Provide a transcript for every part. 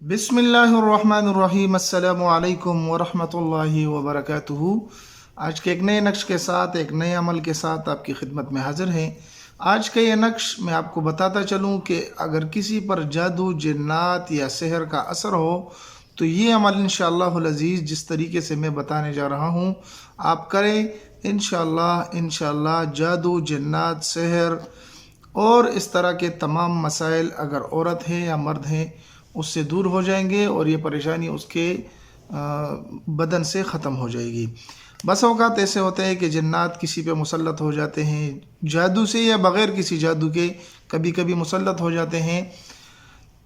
बिस्मिल्लाहिर्रहमानिर्रहीम अस्सलामु अलैकुम वरहमतुल्लाहि वबरकातुहू। आज के एक नए नक्श के साथ, एक नए अमल के साथ आपकी खिदमत में हाजिर हैं। आज का ये नक्श मैं आपको बताता चलूँ कि अगर किसी पर जादू, जिन्नात या सहर का असर हो तो ये अमल इंशाअल्लाहुल अज़ीज़ जिस तरीके से मैं बताने जा रहा हूँ आप करें। इंशाअल्लाह जादू, जिन्नात, सहर और इस तरह के तमाम मसाइल अगर औरत है या मर्द हैं उससे दूर हो जाएंगे और ये परेशानी उसके बदन से ख़त्म हो जाएगी। बस औक़ात ऐसे होते हैं कि जिन्नात किसी पे मुसल्लत हो जाते हैं, जादू से या बग़ैर किसी जादू के कभी कभी मुसल्लत हो जाते हैं।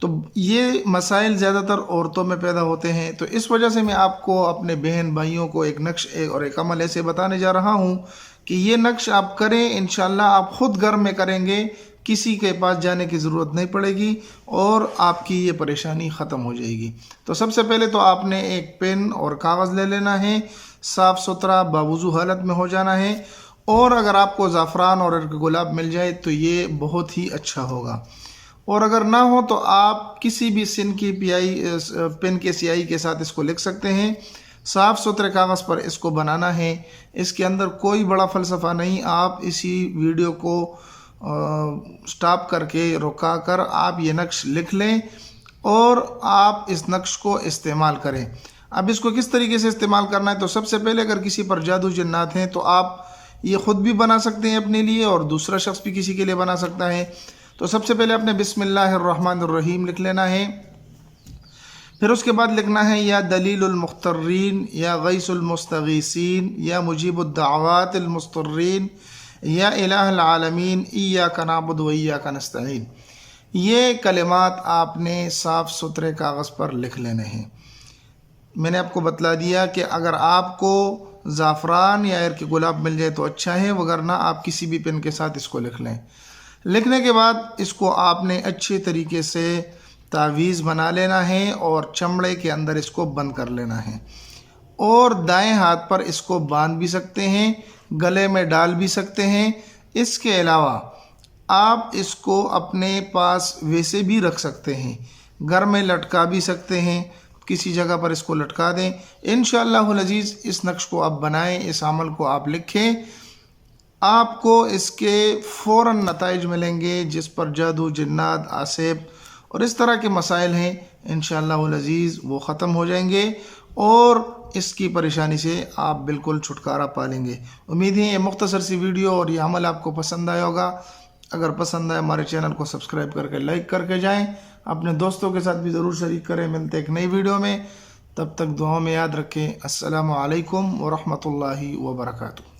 तो ये मसाइल ज़्यादातर औरतों में पैदा होते हैं। तो इस वजह से मैं आपको, अपने बहन भाइयों को एक नक्श और एक अमल ऐसे बताने जा रहा हूँ कि ये नक्श आप करें, इंशाअल्लाह आप ख़ुद घर में करेंगे, किसी के पास जाने की ज़रूरत नहीं पड़ेगी और आपकी ये परेशानी ख़त्म हो जाएगी। तो सबसे पहले तो आपने एक पेन और कागज़ ले लेना है, साफ़ सुथरा बावुज़ू हालत में हो जाना है। और अगर आपको ज़ाफ़रान और अर्क गुलाब मिल जाए तो ये बहुत ही अच्छा होगा, और अगर ना हो तो आप किसी भी सिन की पेन के स्याही के साथ इसको लिख सकते हैं। साफ़ सुथरे कागज़ पर इसको बनाना है। इसके अंदर कोई बड़ा फ़लसफ़ा नहीं। आप इसी वीडियो को स्टॉप करके, रुका कर आप ये नक्श लिख लें और आप इस नक्श को इस्तेमाल करें। अब इसको किस तरीके से इस्तेमाल करना है, तो सबसे पहले अगर किसी पर जादू जिन्नात हैं तो आप ये ख़ुद भी बना सकते हैं अपने लिए, और दूसरा शख्स भी किसी के लिए बना सकता है। तो सबसे पहले आपने बिस्मिल्लाहिर्रहमानिर्रहीम लिख लेना है। फिर उसके बाद लिखना है या दलीलुल मुख्तर्रीन, या गईसुल मुस्तगीसीन, या मुजीबुद्दावातिल मुस्तर्रीन, या इलाहुल आलमीन, इय्याका नअबुदु व इय्याका नस्तईन। ये कलिमात आपने साफ़ सुथरे कागज़ पर लिख लेने हैं। मैंने आपको बतला दिया कि अगर आपको ज़ाफ़रान या अर्क गुलाब मिल जाए तो अच्छा है, वगरना आप किसी भी पेन के साथ इसको लिख लें। लिखने के बाद इसको आपने अच्छे तरीके से तावीज़ बना लेना है और चमड़े के अंदर इसको बंद कर लेना है, और दाएं हाथ पर इसको बांध भी सकते हैं, गले में डाल भी सकते हैं। इसके अलावा आप इसको अपने पास वैसे भी रख सकते हैं, घर में लटका भी सकते हैं, किसी जगह पर इसको लटका दें। इंशाअल्लाहुल अज़ीज़ इस नक्श को आप बनाएं, इस अमल को आप लिखें, आपको इसके फ़ौरन नताइज मिलेंगे जिस पर जादू, जिन्नात, आसेब और इस तरह के मसाइल हैं इंशाअल्लाहुल अज़ीज़ वो ख़त्म हो जाएंगे और इसकी परेशानी से आप बिल्कुल छुटकारा पा लेंगे। उम्मीद है ये मुख्तसर सी वीडियो और ये अमल आपको पसंद आया होगा। अगर पसंद आए हमारे चैनल को सब्सक्राइब करके लाइक करके जाएं, अपने दोस्तों के साथ भी ज़रूर शरीक करें। मिलते एक नई वीडियो में, तब तक दुआओं में याद रखें। अस्सलामु अलैकुम व रहमतुल्लाहि व बरकातुहू।